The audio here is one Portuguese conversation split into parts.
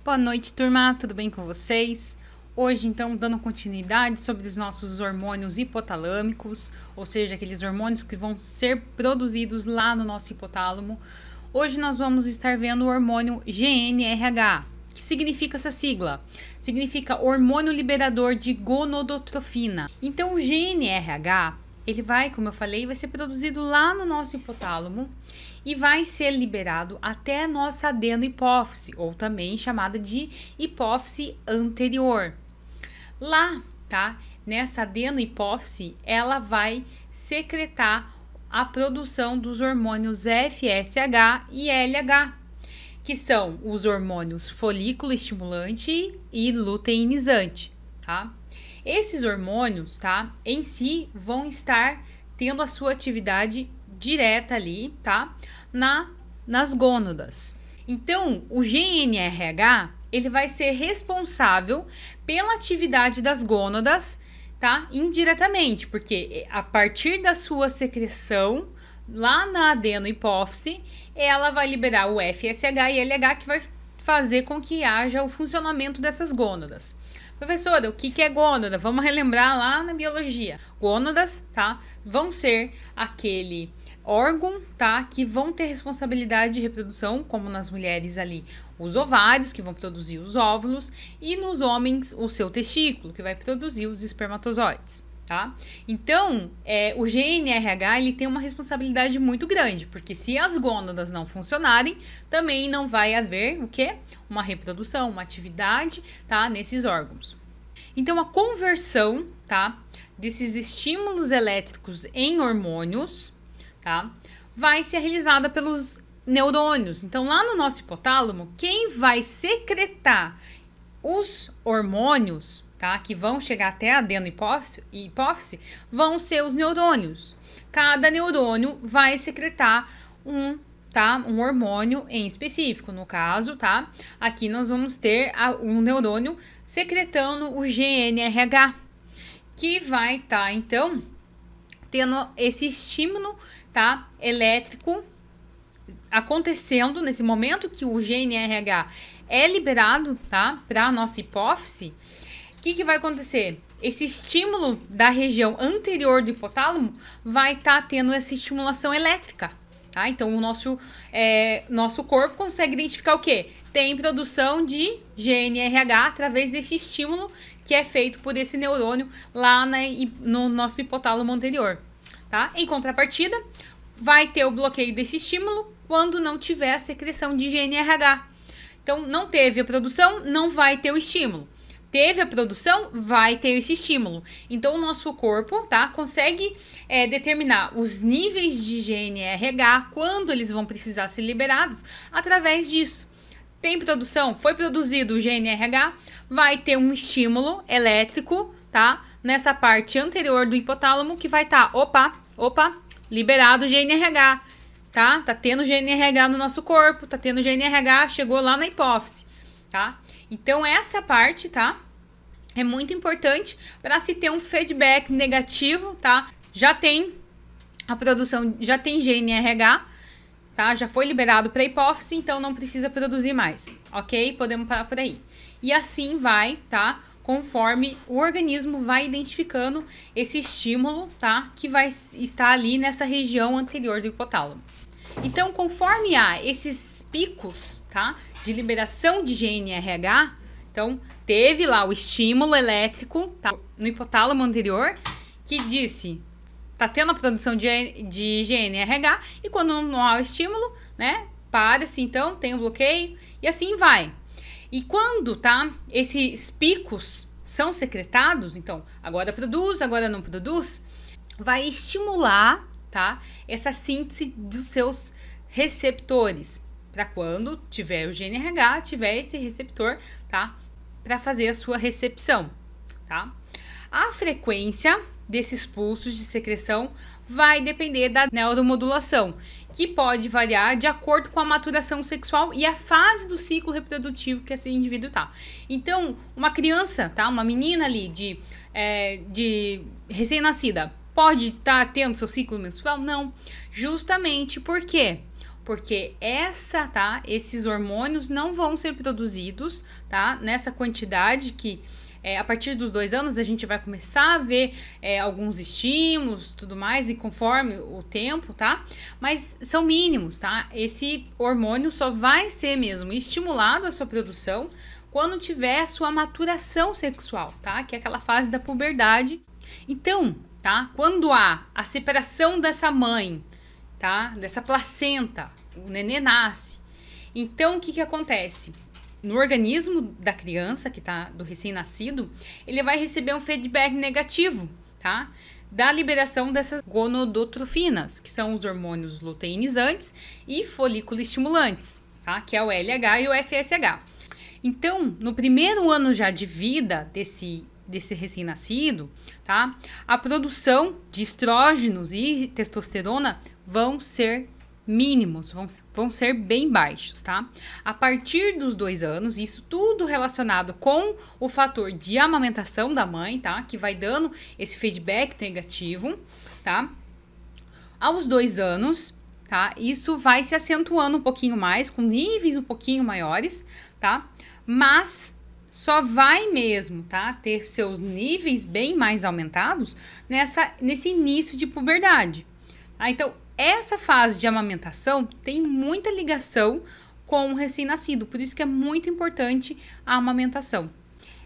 Boa noite, turma, tudo bem com vocês? Hoje, então, dando continuidade sobre os nossos hormônios hipotalâmicos, ou seja, aqueles hormônios que vão ser produzidos lá no nosso hipotálamo. Hoje nós vamos estar vendo o hormônio GnRH. O que significa essa sigla? Significa hormônio liberador de gonodotrofina. Então, o GnRH, ele vai, como eu falei, vai ser produzido lá no nosso hipotálamo e vai ser liberado até a nossa adenohipófise, ou também chamada de hipófise anterior. Lá, tá? Nessa adenohipófise, ela vai secretar a produção dos hormônios FSH e LH, que são os hormônios folículo estimulante e luteinizante, tá? Esses hormônios, tá, em si vão estar tendo a sua atividade direta ali, tá, nas gônadas. Então, o GnRH, ele vai ser responsável pela atividade das gônadas, tá, indiretamente, porque a partir da sua secreção lá na adenohipófise, ela vai liberar o FSH e LH, que vai fazer com que haja o funcionamento dessas gônadas. Professora, o que é gônada? Vamos relembrar lá na biologia. Gônadas, tá, vão ser aquele órgão, tá, que vão ter responsabilidade de reprodução, como nas mulheres ali, os ovários, que vão produzir os óvulos, e nos homens, o seu testículo, que vai produzir os espermatozoides, tá? Então, o GnRH, ele tem uma responsabilidade muito grande, porque se as gônadas não funcionarem, também não vai haver o quê? Uma reprodução, uma atividade, tá, nesses órgãos. Então, a conversão, tá, desses estímulos elétricos em hormônios, tá, vai ser realizada pelos neurônios. Então, lá no nosso hipotálamo, quem vai secretar os hormônios, tá, que vão chegar até a adenohipófise, vão ser os neurônios. Cada neurônio vai secretar um hormônio em específico. No caso, tá, aqui nós vamos ter um neurônio secretando o GnRH, que vai estar, então, tendo esse estímulo, tá, elétrico acontecendo nesse momento que o GnRH é liberado, tá, para a nossa hipófise. O que vai acontecer? Esse estímulo da região anterior do hipotálamo vai estar tendo essa estimulação elétrica, tá? Então, o nosso corpo consegue identificar o quê? Tem produção de GnRH através desse estímulo que é feito por esse neurônio lá no nosso hipotálamo anterior, tá? Em contrapartida, vai ter o bloqueio desse estímulo quando não tiver a secreção de GnRH. Então, não teve a produção, não vai ter o estímulo. Teve a produção, vai ter esse estímulo. Então, o nosso corpo, tá, consegue determinar os níveis de GnRH, quando eles vão precisar ser liberados, através disso. Tem produção, foi produzido o GnRH, vai ter um estímulo elétrico, tá, nessa parte anterior do hipotálamo, que vai estar, liberado o GnRH, tá? Tá tendo GnRH no nosso corpo, tá tendo GnRH, chegou lá na hipófise, tá? Então, essa parte, tá, é muito importante para se ter um feedback negativo, tá? Já tem a produção, já tem GnRH, tá? Já foi liberado para a hipófise, então não precisa produzir mais, ok? Podemos parar por aí. E assim vai, tá? Conforme o organismo vai identificando esse estímulo, tá? Que vai estar ali nessa região anterior do hipotálamo. Então, conforme há esses picos, tá, de liberação de GnRH, então, teve lá o estímulo elétrico, tá, no hipotálamo anterior, que disse, tá tendo a produção de GnRH, e quando não há o estímulo, né, para-se, então, tem o bloqueio, e assim vai. E quando, tá, esses picos são secretados, então, agora produz, agora não produz, vai estimular, tá, essa síntese dos seus receptores, para quando tiver o GnRH, tiver esse receptor, tá, para fazer a sua recepção, tá. A frequência desses pulsos de secreção vai depender da neuromodulação, que pode variar de acordo com a maturação sexual e a fase do ciclo reprodutivo que esse indivíduo tá. Então, uma criança, tá, uma menina ali de recém-nascida, pode estar tendo seu ciclo menstrual? Não, justamente por quê? porque esses hormônios não vão ser produzidos, tá? Nessa quantidade que a partir dos 2 anos a gente vai começar a ver alguns estímulos, tudo mais, e conforme o tempo, tá? Mas são mínimos, tá? Esse hormônio só vai ser mesmo estimulado a sua produção quando tiver a sua maturação sexual, tá? Que é aquela fase da puberdade. Então, tá? Quando há a separação dessa mãe, tá? Dessa placenta, o nenê nasce. Então, o que que acontece? No organismo da criança, que tá do recém-nascido, ele vai receber um feedback negativo, tá? Da liberação dessas gonodotrofinas, que são os hormônios luteinizantes e folículo estimulantes, tá? Que é o LH e o FSH. Então, no primeiro ano já de vida desse recém-nascido, tá? A produção de estrógenos e testosterona vão ser mínimos, vão ser bem baixos, tá? A partir dos 2 anos, isso tudo relacionado com o fator de amamentação da mãe, tá? Que vai dando esse feedback negativo, tá? Aos 2 anos, tá? Isso vai se acentuando um pouquinho mais, com níveis um pouquinho maiores, tá? Mas só vai mesmo, tá? Ter seus níveis bem mais aumentados nesse início de puberdade, tá? Então, essa fase de amamentação tem muita ligação com o recém-nascido, por isso que é muito importante a amamentação.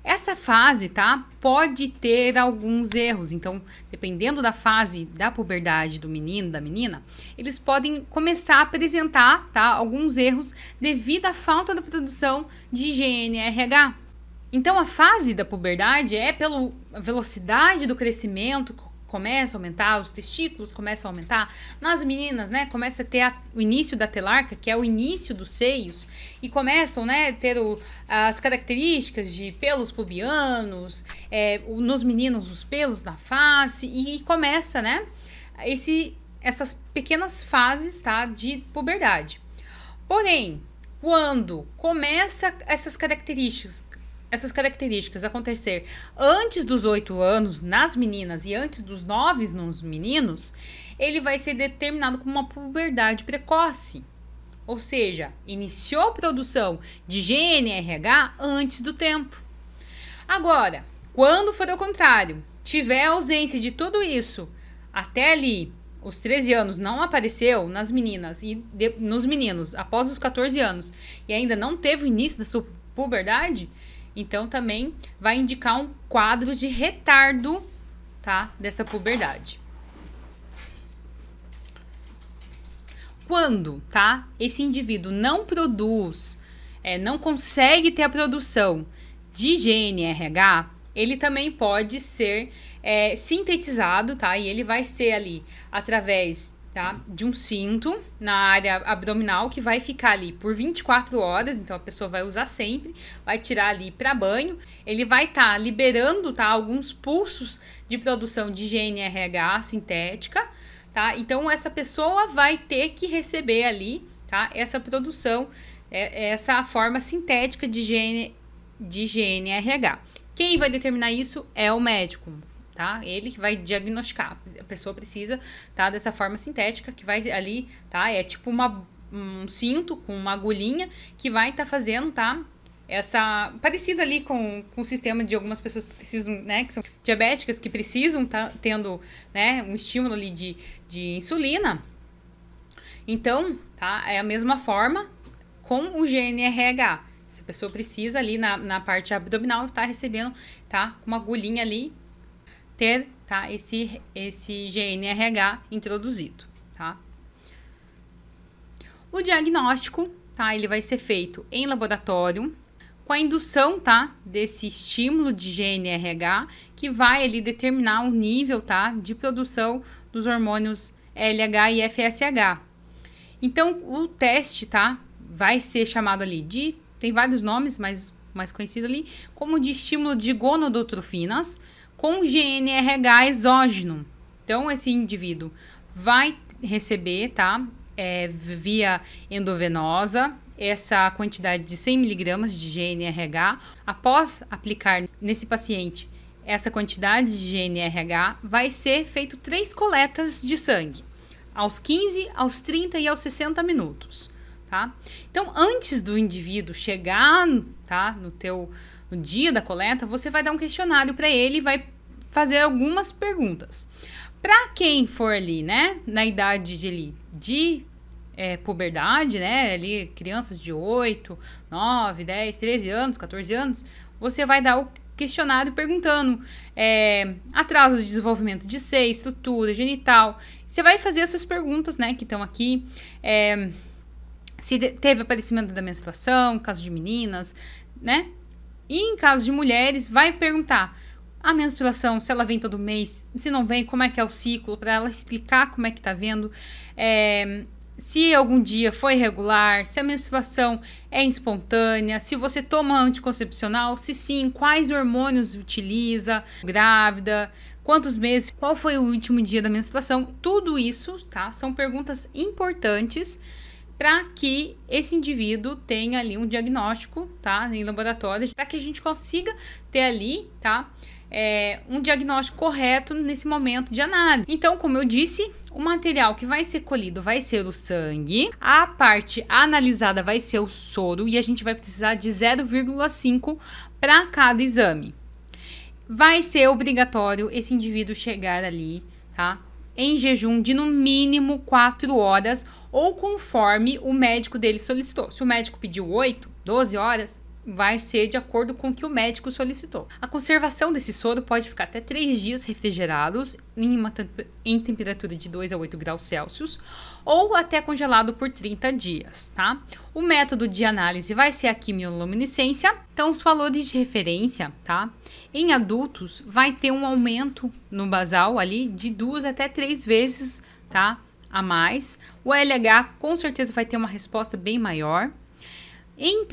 Essa fase, tá? Pode ter alguns erros, então, dependendo da fase da puberdade do menino, da menina, eles podem começar a apresentar, tá? Alguns erros devido à falta da produção de GNRH. Então, a fase da puberdade é pela velocidade do crescimento, começa a aumentar, os testículos começam a aumentar. Nas meninas, né, começa a ter o início da telarca, que é o início dos seios, e começam, né, a ter as características de pelos pubianos, nos meninos os pelos na face, e começa, né, essas pequenas fases, tá, de puberdade. Porém, quando começa essas características acontecer antes dos 8 anos nas meninas e antes dos 9 nos meninos, ele vai ser determinado como uma puberdade precoce. Ou seja, iniciou a produção de GNRH antes do tempo. Agora, quando for ao contrário, tiver ausência de tudo isso, até ali os 13 anos não apareceu nas meninas e nos meninos após os 14 anos e ainda não teve o início da sua puberdade, então, também vai indicar um quadro de retardo, tá? Dessa puberdade. Quando, tá? Esse indivíduo não produz, não consegue ter a produção de GNRH, ele também pode ser sintetizado, tá? E ele vai ser ali através, tá, de um cinto na área abdominal que vai ficar ali por 24 horas, então a pessoa vai usar sempre, vai tirar ali para banho, ele vai estar liberando, tá, alguns pulsos de produção de GNRH sintética, tá? Então essa pessoa vai ter que receber ali, tá, essa produção, essa forma sintética de GNRH. Quem vai determinar isso é o médico, tá? Ele que vai diagnosticar. A pessoa precisa, tá, dessa forma sintética que vai ali, tá? É tipo um cinto com uma agulhinha que vai estar fazendo, tá? Parecido ali com o sistema de algumas pessoas que precisam, né? Que são diabéticas, que precisam tá tendo, né, um estímulo ali de insulina. Então, tá? É a mesma forma com o GNRH. Essa pessoa precisa ali na parte abdominal estar recebendo, tá? Com uma agulhinha ali, ter, tá, esse GNRH introduzido, tá? O diagnóstico, tá, ele vai ser feito em laboratório com a indução, tá, desse estímulo de GNRH que vai ali determinar o nível, tá, de produção dos hormônios LH e FSH. Então, o teste, tá, vai ser chamado ali tem vários nomes, mas mais conhecido ali como de estímulo de gonodotrofinas com GNRH exógeno. Então, esse indivíduo vai receber, tá, via endovenosa, essa quantidade de 100 mg de GNRH. Após aplicar nesse paciente essa quantidade de GNRH, vai ser feito 3 coletas de sangue, aos 15, aos 30 e aos 60 minutos, tá? Então, antes do indivíduo chegar, tá, no dia da coleta, você vai dar um questionário para ele e vai fazer algumas perguntas. Para quem for ali, né, na idade de puberdade, né, ali crianças de 8, 9, 10, 13 anos, 14 anos, você vai dar o questionário perguntando atraso de desenvolvimento de seio, estrutura, genital. Você vai fazer essas perguntas, né, que estão aqui. Se teve aparecimento da menstruação, caso de meninas, né? E em caso de mulheres, vai perguntar a menstruação, se ela vem todo mês, se não vem, como é que é o ciclo, para ela explicar como é que tá vendo. Se algum dia foi irregular, se a menstruação é espontânea, se você toma anticoncepcional, se sim, quais hormônios utiliza, grávida, quantos meses, qual foi o último dia da menstruação, tudo isso, tá? São perguntas importantes para que esse indivíduo tenha ali um diagnóstico, tá? Em laboratório, para que a gente consiga ter ali, tá? Um diagnóstico correto nesse momento de análise. Então, como eu disse, o material que vai ser colhido vai ser o sangue, a parte analisada vai ser o soro e a gente vai precisar de 0,5 para cada exame. Vai ser obrigatório esse indivíduo chegar ali, tá, em jejum de no mínimo 4 horas ou conforme o médico dele solicitou. Se o médico pediu 8, 12 horas, vai ser de acordo com o que o médico solicitou. A conservação desse soro pode ficar até 3 dias refrigerados em temperatura de 2 a 8 graus Celsius ou até congelado por 30 dias, tá? O método de análise vai ser a quimioluminescência. Então, os valores de referência, tá? Em adultos, vai ter um aumento no basal ali de 2 até 3 vezes, tá? A mais. O LH com certeza vai ter uma resposta bem maior. Em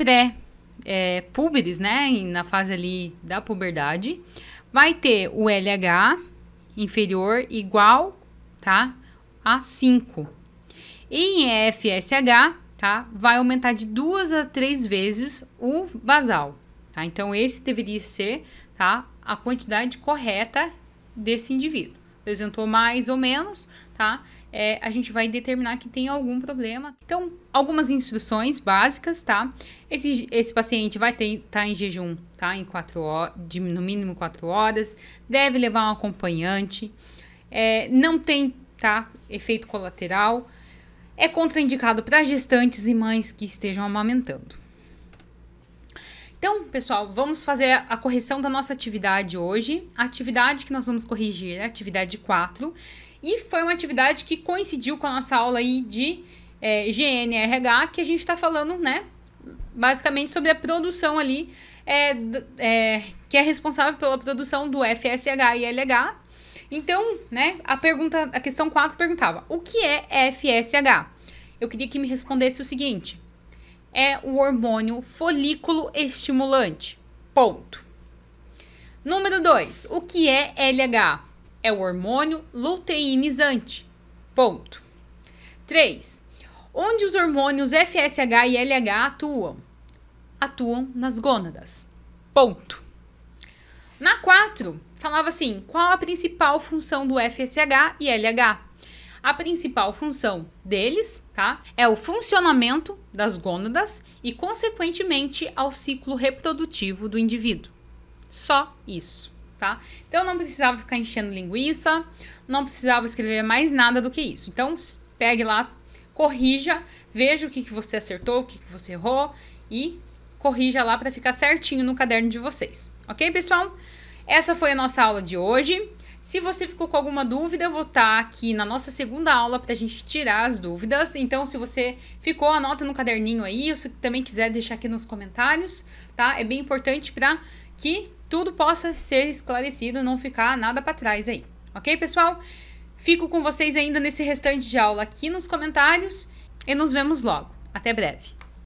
púberes, né, na fase ali da puberdade, vai ter o LH inferior igual, tá, a 5. E em FSH, tá, vai aumentar de 2 a 3 vezes o basal, tá? Então, esse deveria ser, tá, a quantidade correta desse indivíduo. Apresentou mais ou menos, tá? A gente vai determinar que tem algum problema. Então, algumas instruções básicas, tá? Esse paciente vai estar em jejum, tá? Em 4 horas, no mínimo 4 horas. Deve levar um acompanhante. Não tem, tá, efeito colateral. É contraindicado para gestantes e mães que estejam amamentando. Então, pessoal, vamos fazer a correção da nossa atividade hoje. A atividade que nós vamos corrigir é a atividade 4. E foi uma atividade que coincidiu com a nossa aula aí de GNRH, que a gente está falando, né, basicamente sobre a produção ali, que é responsável pela produção do FSH e LH. Então, né, a questão 4 perguntava, o que é FSH? Eu queria que me respondesse o seguinte, é o hormônio folículo estimulante, ponto. Número 2, o que é LH? É o hormônio luteinizante. Ponto. 3. Onde os hormônios FSH e LH atuam? Atuam nas gônadas. Ponto. Na 4, falava assim, qual a principal função do FSH e LH? A principal função deles, tá, é o funcionamento das gônadas e, consequentemente, ao ciclo reprodutivo do indivíduo. Só isso. Tá? Então, não precisava ficar enchendo linguiça, não precisava escrever mais nada do que isso. Então, pegue lá, corrija, veja o que você acertou, o que você errou e corrija lá para ficar certinho no caderno de vocês. Ok, pessoal? Essa foi a nossa aula de hoje. Se você ficou com alguma dúvida, eu vou estar aqui na nossa segunda aula para a gente tirar as dúvidas. Então, se você ficou, anota no caderninho aí. Se também quiser deixar aqui nos comentários, tá? É bem importante para que tudo possa ser esclarecido, não ficar nada para trás aí. Ok, pessoal? Fico com vocês ainda nesse restante de aula aqui nos comentários e nos vemos logo. Até breve.